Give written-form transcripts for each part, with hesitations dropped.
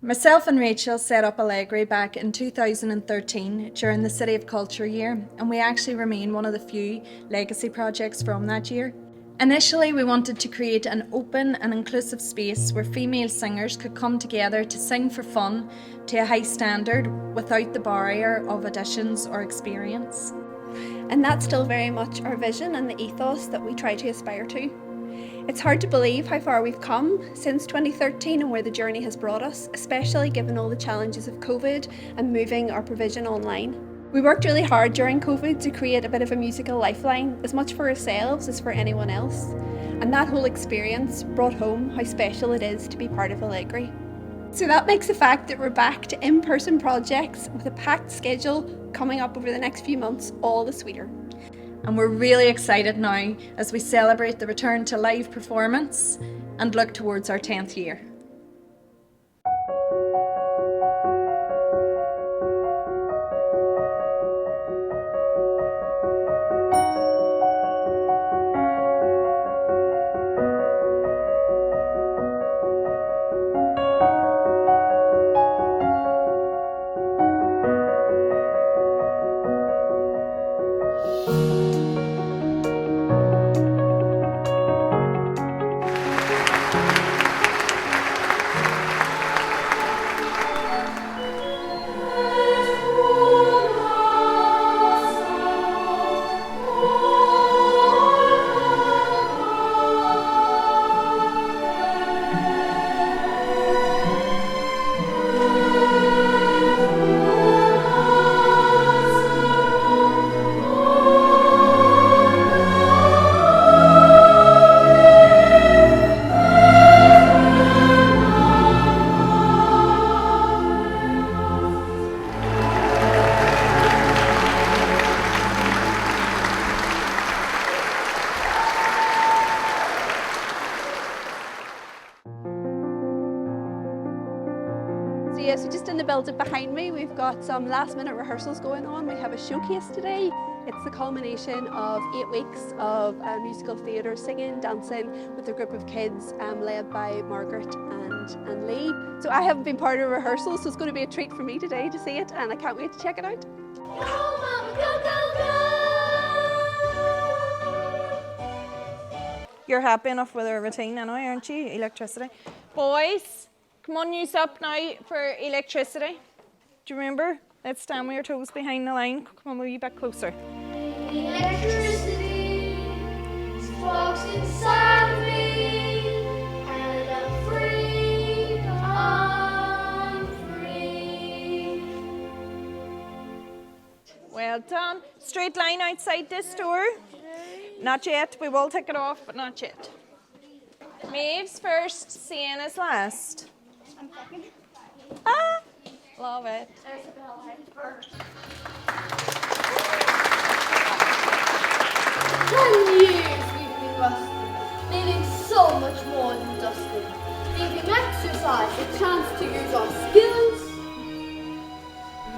Myself and Rachel set up Allegri back in 2013 during the City of Culture year, and we actually remain one of the few legacy projects from that year. Initially, we wanted to create an open and inclusive space where female singers could come together to sing for fun to a high standard without the barrier of auditions or experience. And that's still very much our vision and the ethos that we try to aspire to. It's hard to believe how far we've come since 2013 and where the journey has brought us, especially given all the challenges of COVID and moving our provision online. We worked really hard during COVID to create a bit of a musical lifeline, as much for ourselves as for anyone else. And that whole experience brought home how special it is to be part of Allegri. So that makes the fact that we're back to in-person projects with a packed schedule coming up over the next few months all the sweeter. And we're really excited now as we celebrate the return to live performance and look towards our 10th year. So just in the building behind me, we've got some last minute rehearsals going on. We have a showcase today. It's the culmination of 8 weeks of musical theatre, singing, dancing with a group of kids led by Margaret and Lee. So I haven't been part of a rehearsal, so it's going to be a treat for me today to see it, and I can't wait to check it out. Go, Mama, go, go, go! You're happy enough with our routine anyway, aren't you? Electricity. Boys, come on, use up now for electricity. Do you remember? Let's stand with your toes behind the line. Come on, a wee bit closer. Electricity sparks inside of me, and I'm free, I'm free. Well done. Straight line outside this door. Not yet. We will take it off, but not yet. Maeve's first, Sienna's last. Ah, love it. 10 years we've been rusting, needing so much more than dusting, needing exercise, a chance to use our skills.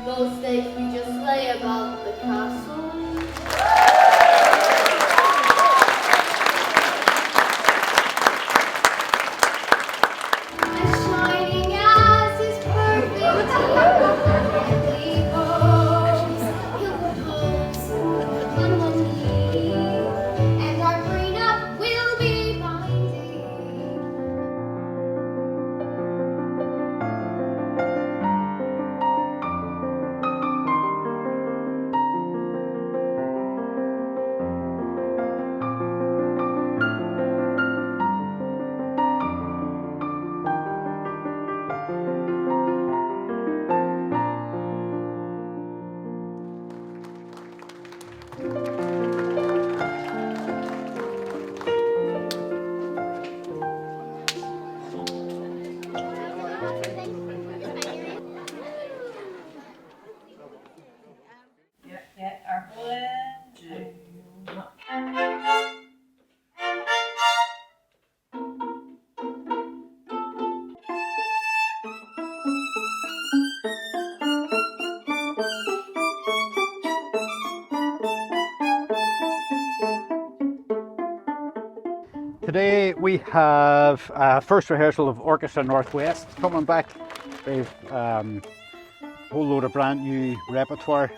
Most days we just lay about the castle. Today we have first rehearsal of Orchestra NorthWest coming back They've a whole load of brand new repertoire.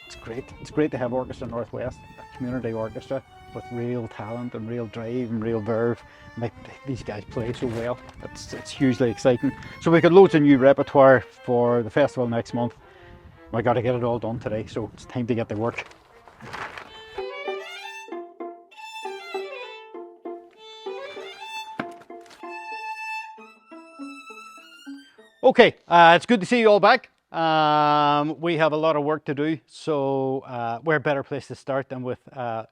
It's great. It's great to have Orchestra NorthWest, a community orchestra with real talent and real drive and real verve. Make these guys play so well. It's hugely exciting. So we've got loads of new repertoire for the festival next month. I got to get it all done today, so it's time to get to work. Okay, it's good to see you all back. We have a lot of work to do, so where better place to start than with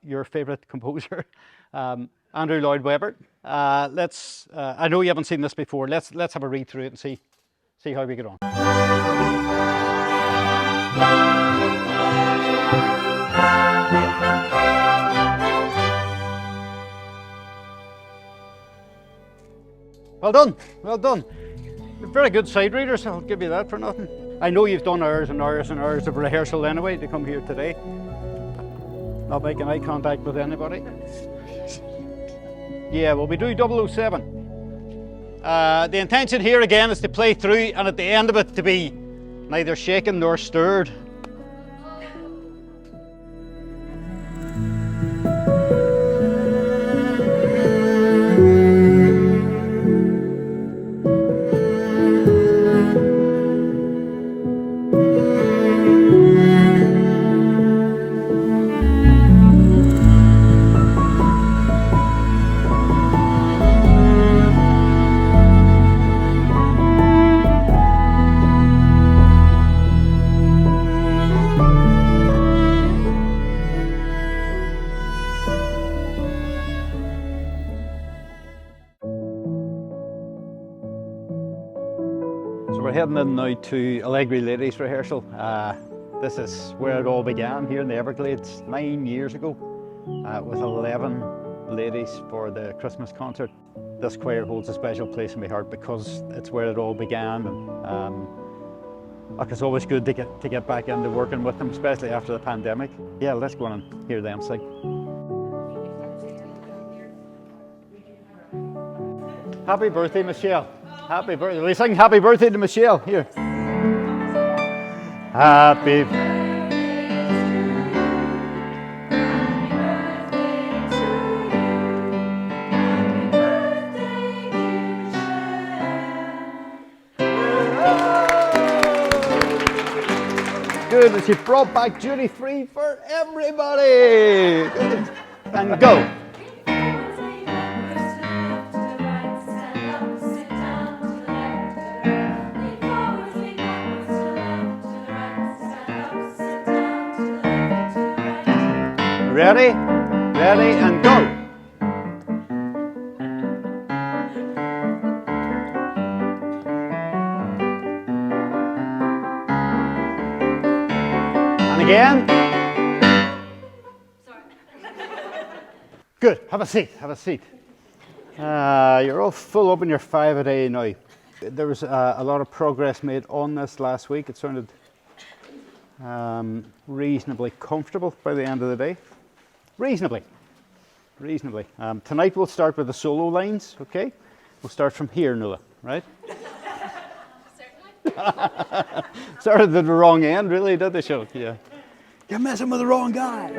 your favourite composer, Andrew Lloyd Webber. I know you haven't seen this before. Let's have a read through it and see how we get on. Well done, well done. You're very good side readers, I'll give you that for nothing. I know you've done hours and hours and hours of rehearsal anyway to come here today. Not making eye contact with anybody. Yeah, well, we do 007. The intention here again is to play through and at the end of it to be neither shaken nor stirred. So we're heading in now to Allegri Ladies rehearsal. This is where it all began here in the Everglades 9 years ago with 11 ladies for the Christmas concert. This choir holds a special place in my heart because it's where it all began, and it's always good to get back into working with them, especially after the pandemic. Yeah, let's go on and hear them sing. Happy birthday, Michelle. Happy birthday. We sing happy birthday to Michelle. Here. Happy Good, and she brought back duty free for everybody. Good. And go. Ready? Ready and go! And again. Sorry. Good. Have a seat. Have a seat. You're all full up in your 5 a day now. There was a lot of progress made on this last week. It sounded reasonably comfortable by the end of the day. Reasonably. Tonight we'll start with the solo lines, okay? We'll start from here, Nuala, right? Certainly. Started at the wrong end, really, did they, show? Yeah. You're messing with the wrong guy.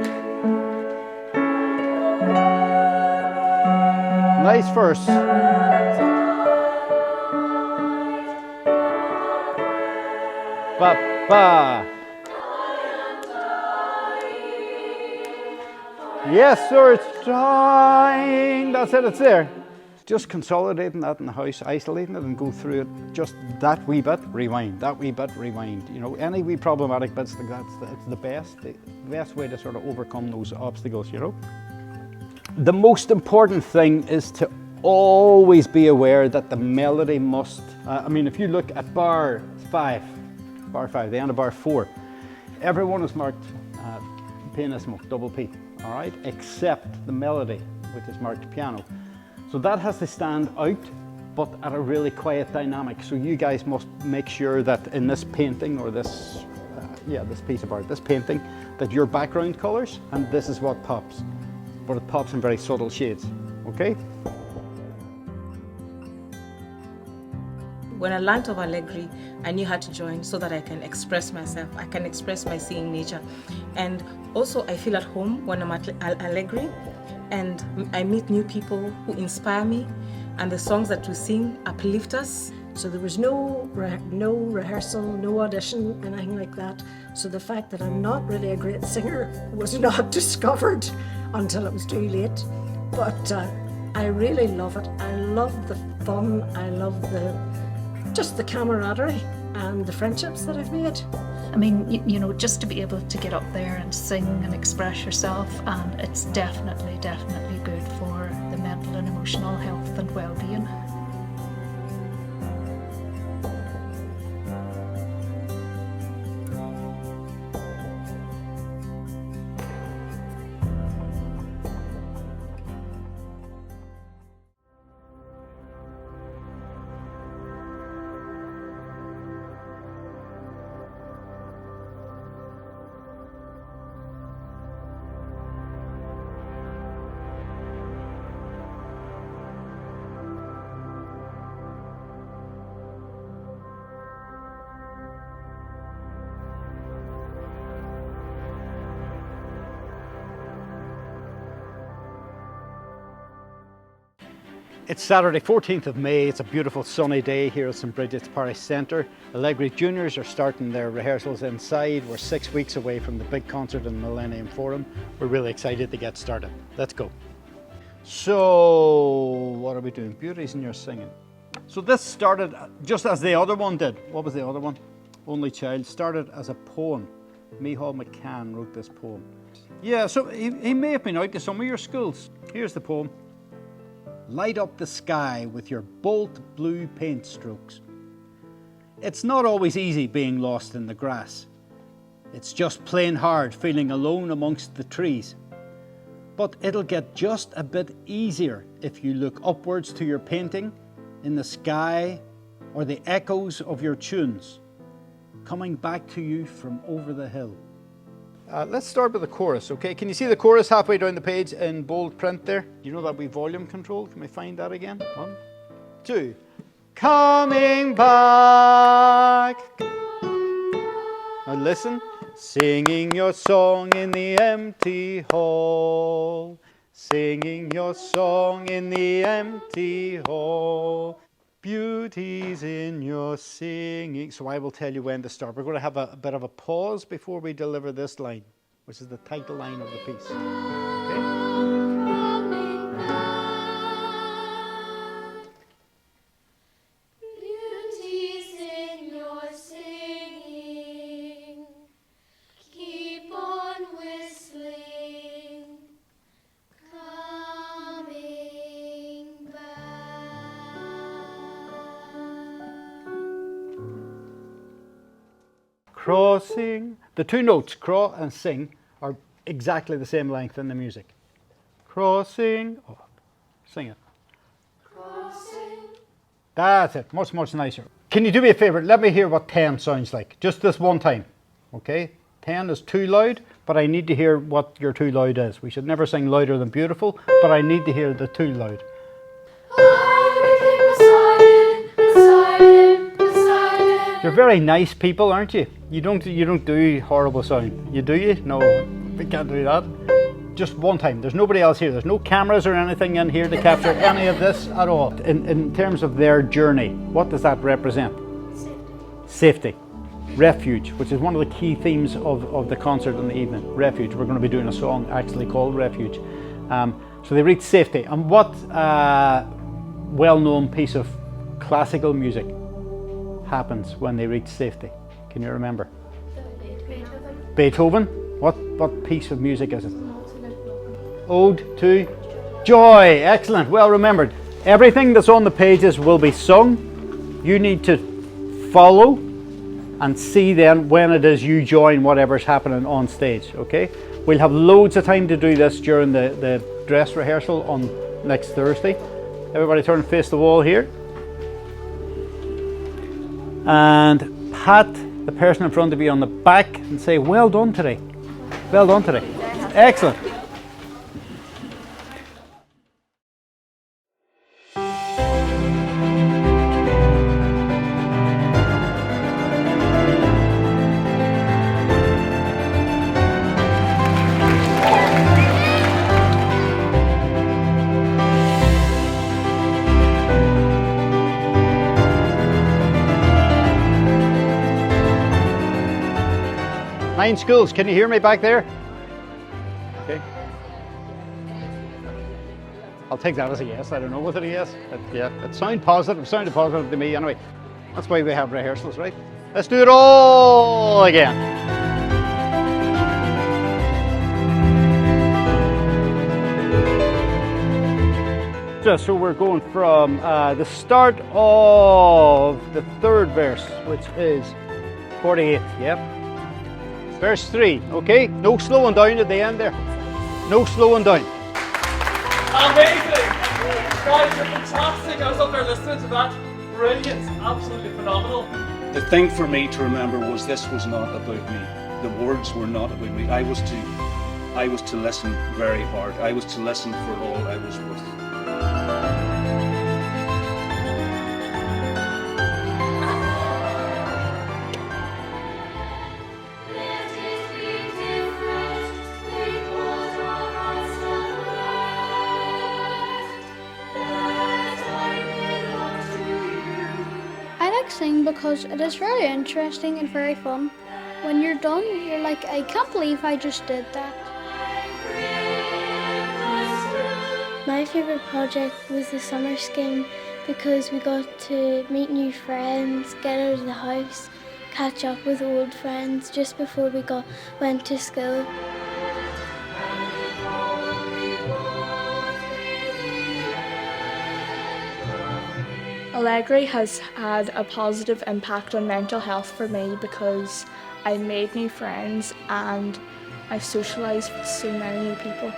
Nice verse. Ba, ba. Yes, sir, it's trying. That's it, it's there. Just consolidating that in the house, isolating it and go through it just that wee bit, rewind, that wee bit, rewind. You know, any wee problematic bits, it's the best way to sort of overcome those obstacles, you know. The most important thing is to always be aware that the melody must, if you look at bar 5, the end of bar 4, everyone is marked pianissimo, double P. All right, except the melody, which is marked piano. So that has to stand out, but at a really quiet dynamic. So you guys must make sure that in this painting, or this piece of art, this painting, that your background colors, and this is what pops. But it pops in very subtle shades, okay? when I learned of Allegri, I knew how to join so that I can express myself. I can express my singing nature. And also I feel at home when I'm at Allegri, and I meet new people who inspire me, and the songs that we sing uplift us. So there was no rehearsal, no audition, anything like that. So the fact that I'm not really a great singer was not discovered until it was too late. But I really love it. I love the fun. I love just the camaraderie and the friendships that I've made. I mean, you know, just to be able to get up there and sing and express yourself, and it's definitely good for the mental and emotional health and well-being. It's Saturday, 14th of May. It's a beautiful sunny day here at St Bridget's Parish Centre. Allegri Juniors are starting their rehearsals inside. We're 6 weeks away from the big concert in the Millennium Forum. We're really excited to get started. Let's go. So, what are we doing? Beauties in your singing. So this started just as the other one did. What was the other one? Only Child. Started as a poem. Micheál McCann wrote this poem. Yeah, so he may have been out to some of your schools. Here's the poem. Light up the sky with your bold blue paint strokes. It's not always easy being lost in the grass. It's just plain hard feeling alone amongst the trees. But it'll get just a bit easier if you look upwards to your painting in the sky or the echoes of your tunes coming back to you from over the hill. Let's start with the chorus, okay? Can you see the chorus halfway down the page in bold print there? You know that we volume control? Can we find that again? 1, 2. Coming back. Now listen. Singing your song in the empty hall. Singing your song in the empty hall. Beauties in your singing. So I will tell you when to start. We're going to have a bit of a pause before we deliver this line, which is the title line of the piece. Okay? Crossing. The two notes, craw and sing, are exactly the same length in the music. Crossing. Oh, sing it. Crossing. That's it. Much, much nicer. Can you do me a favour? Let me hear what 10 sounds like. Just this one time. Okay? 10 is too loud, but I need to hear what your too loud is. We should never sing louder than beautiful, but I need to hear the too loud. You're very nice people, aren't you? You don't do horrible sound. You do you? No, we can't do that. Just one time. There's nobody else here. There's no cameras or anything in here to capture any of this at all. In terms of their journey, what does that represent? Safety. Refuge, which is one of the key themes of the concert in the evening. Refuge. We're going to be doing a song actually called Refuge. So they reach safety. And what well-known piece of classical music happens when they reach safety? Can you remember? Beethoven. What piece of music is it? Ode to Joy. Excellent. Well remembered. Everything that's on the pages will be sung. You need to follow and see then when it is you join whatever's happening on stage. Okay? We'll have loads of time to do this during the dress rehearsal on next Thursday. Everybody turn and face the wall here. And pat the person in front of you on the back and say, well done today. Well done today. Excellent. Mind schools, can you hear me back there? Okay. I'll take that as a yes. I don't know, was it a yes? Yeah, it sounded positive to me anyway. That's why we have rehearsals, right? Let's do it all again. So we're going from the start of the third verse, which is 48, yep. Verse 3, okay? No slowing down at the end there. No slowing down. Amazing! Guys, you're fantastic. I was up there listening to that. Brilliant. Absolutely phenomenal. The thing for me to remember was this was not about me. The words were not about me. I was to listen very hard. I was to listen for all I was worth. Sing because it is very interesting and very fun. When you're done, you're like, I can't believe I just did that. My favourite project was the summer scheme because we got to meet new friends, get out of the house, catch up with old friends just before we went to school. Allegri has had a positive impact on mental health for me because I made new friends and I've socialised with so many new people.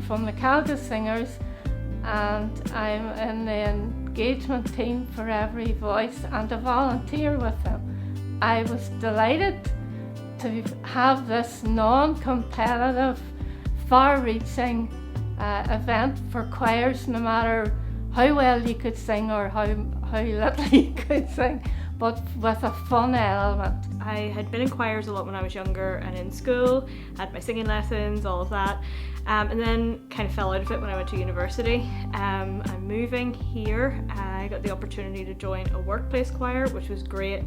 From the Calga Singers, and I'm in the engagement team for Every Voice and to volunteer with them. I was delighted to have this non-competitive, far-reaching event for choirs, no matter how well you could sing or how little you could sing, but with a fun element. I had been in choirs a lot when I was younger and in school, had my singing lessons, all of that, and then kind of fell out of it when I went to university. I'm moving here. I got the opportunity to join a workplace choir, which was great.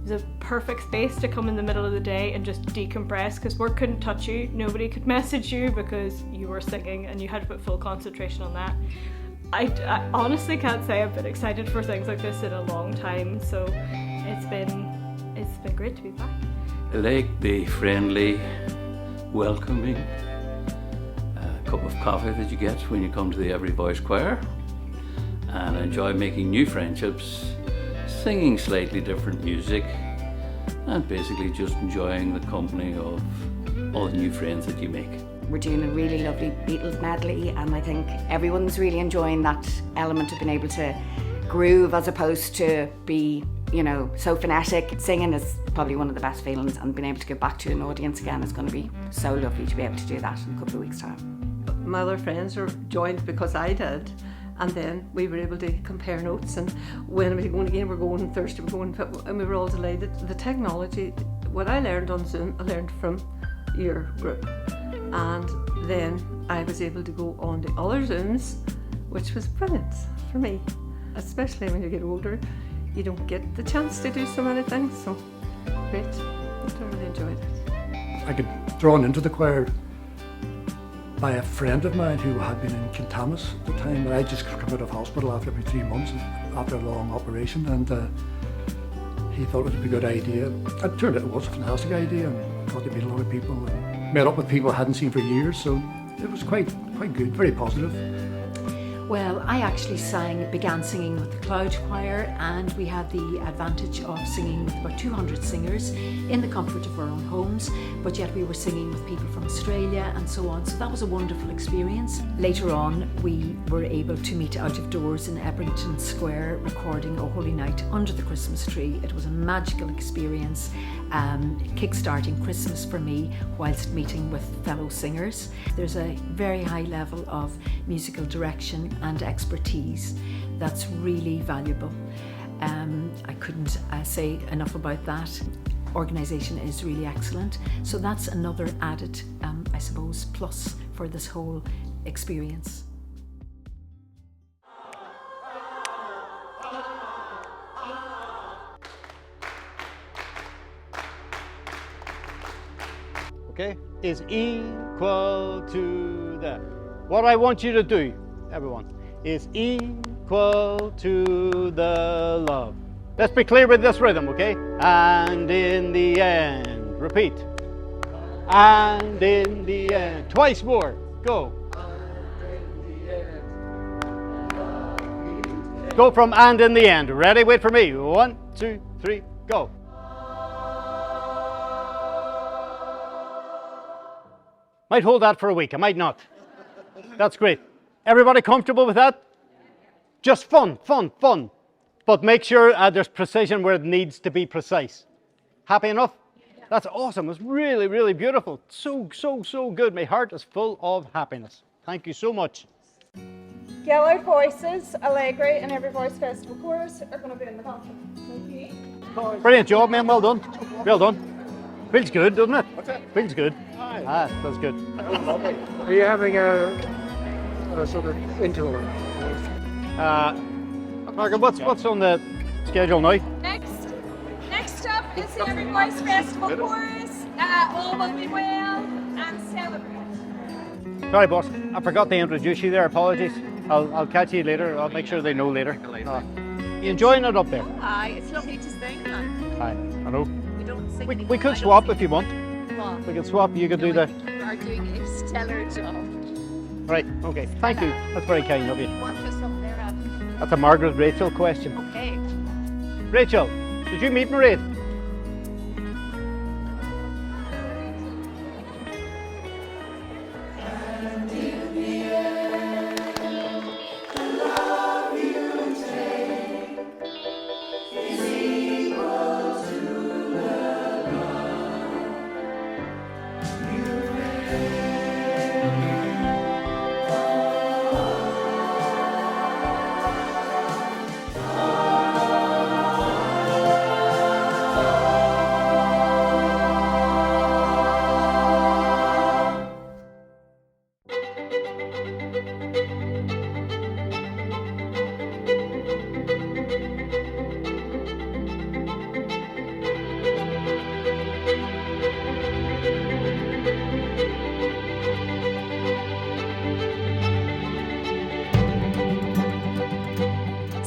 It was a perfect space to come in the middle of the day and just decompress, because work couldn't touch you, nobody could message you because you were singing and you had to put full concentration on that. I honestly can't say I've been excited for things like this in a long time, so it's been great to be back. I like the friendly, welcoming cup of coffee that you get when you come to the Every Voice Choir, and I enjoy making new friendships, singing slightly different music, and basically just enjoying the company of all the new friends that you make. We're doing a really lovely Beatles medley, and I think everyone's really enjoying that element of being able to groove as opposed to be, you know, so frenetic. Singing is probably one of the best feelings, and being able to get back to an audience again is going to be so lovely to be able to do that in a couple of weeks' time. My other friends are joined because I did, and then we were able to compare notes, and when we were going again, we're going Thursday, we're going, and we were all delighted. The technology, what I learned on Zoom, I learned from your group, and then I was able to go on the other Zooms, which was brilliant for me, especially when you get older. You don't get the chance to do so many things, so great. I really enjoyed it. I got drawn into the choir by a friend of mine who had been in Kintamas at the time, and I just come out of hospital after about 3 months after a long operation, and he thought it would be a good idea. It turned out it was a fantastic idea, and got to meet a lot of people and met up with people I hadn't seen for years, so it was quite good, very positive. Well, I actually began singing with the Cloud Choir, and we had the advantage of singing with about 200 singers in the comfort of our own homes, but yet we were singing with people from Australia and so on, so that was a wonderful experience. Later on, we were able to meet out of doors in Ebrington Square, recording O Holy Night under the Christmas tree. It was a magical experience, kick-starting Christmas for me whilst meeting with fellow singers. There's a very high level of musical direction and expertise that's really valuable. I couldn't say enough about that. Organisation is really excellent, so that's another added, I suppose, plus for this whole experience. Okay, is equal to that. What I want you to do, everyone, is equal to the love. Let's be clear with this rhythm, okay? And in the end, repeat. And in the end, twice more, go. Go from and in the end. Ready? Wait for me. 1, 2, 3, go. Might hold that for a week, I might not. That's great. Everybody comfortable with that? Just fun, fun, fun. But make sure there's precision where it needs to be precise. Happy enough? That's awesome. It's really, really beautiful. So good. My heart is full of happiness. Thank you so much. Yellow Voices, Allegri and Every Voice Festival Chorus are going to be in the balcony. Okay. Brilliant job, man. Well done. Well done. Feels good, doesn't it? What's that? Feels good. Ah, feels good. Are you having a sort of interval? Margaret, what's on the schedule now? Next up is the Every Voice Festival Chorus, All Will Be Well, and Celebrate. Sorry, boss. I forgot to introduce you there. Apologies. I'll catch you later. I'll make sure they know later. You enjoying it up there? Hi, it's lovely to sing. Hi, I know. We don't sing We could swap if you want. What? We can swap. You could do that. You are doing a stellar job. Right. Okay. Thank you. That's very kind of you. What's up there, Adam? That's a Margaret Rachel question. Okay. Rachel, did you meet Mairead?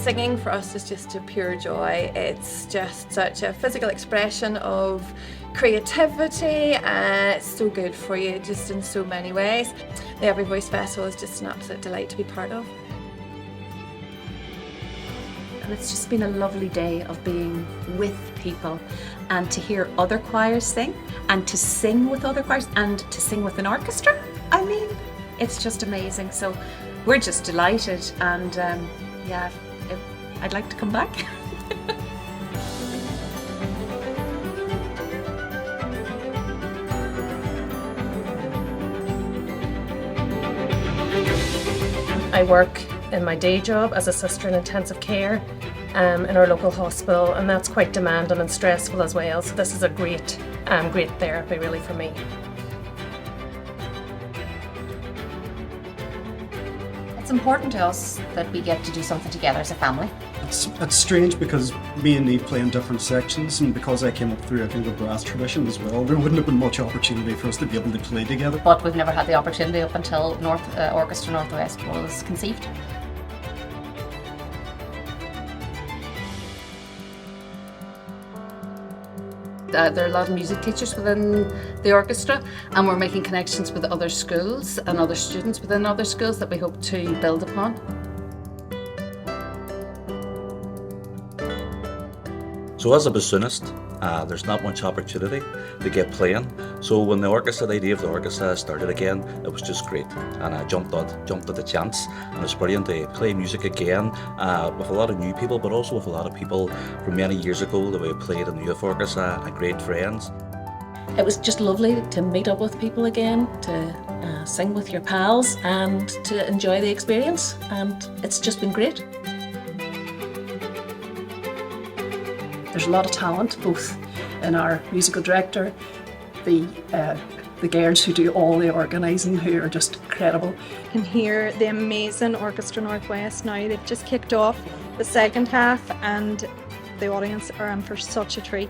Singing for us is just a pure joy. It's just such a physical expression of creativity, and it's so good for you just in so many ways. The Every Voice Festival is just an absolute delight to be part of. And it's just been a lovely day of being with people and to hear other choirs sing and to sing with other choirs and to sing with an orchestra. I mean, it's just amazing. So we're just delighted, and yeah, I'd like to come back. I work in my day job as a sister in intensive care in our local hospital, and that's quite demanding and stressful as well. So this is a great therapy really for me. It's important to us that we get to do something together as a family. It's strange because me and Eve play in different sections, and because I came up through a kind of brass tradition as well, there wouldn't have been much opportunity for us to be able to play together. But we've never had the opportunity up until Orchestra NorthWest was conceived. There are a lot of music teachers within the orchestra, and we're making connections with other schools and other students within other schools that we hope to build upon. So as a bassoonist, there's not much opportunity to get playing. So when the idea of the orchestra started again, it was just great, and I jumped at the chance, and it's brilliant to play music again with a lot of new people, but also with a lot of people from many years ago that we played in the youth orchestra and great friends. It was just lovely to meet up with people again, to sing with your pals and to enjoy the experience, and it's just been great. There's a lot of talent, both in our musical director, the girls who do all the organising, who are just incredible. You can hear the amazing Orchestra NorthWest now. They've just kicked off the second half, and the audience are in for such a treat.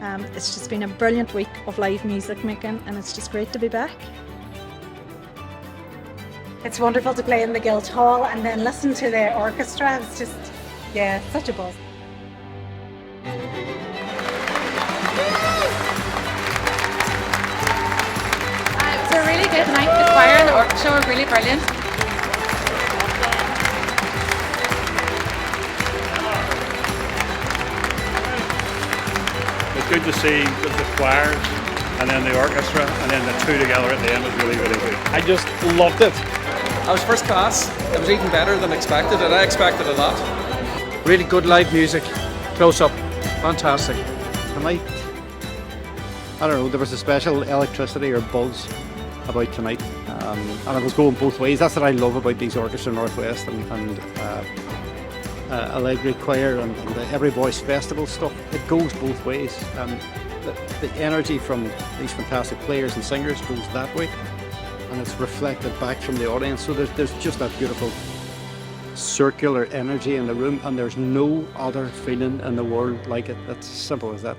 It's just been a brilliant week of live music making, and it's just great to be back. It's wonderful to play in the Guildhall and then listen to the orchestra. It's just, yeah, such a buzz. It was a really good night. The choir and the orchestra were really brilliant. It's good to see the choirs and then the orchestra and then the two together at the end was really, really good. I just loved it. I was first class. It was even better than expected, and I expected a lot. Really good live music, close up, fantastic. Tonight, I don't know, there was a special electricity or buzz about tonight, and it was going both ways. That's what I love about these Orchestra NorthWest and Allegri Choir and the Every Voice Festival stuff. It goes both ways. The energy from these fantastic players and singers goes that way, and it's reflected back from the audience. So there's just that beautiful circular energy in the room, and there's no other feeling in the world like it. It's as simple as that.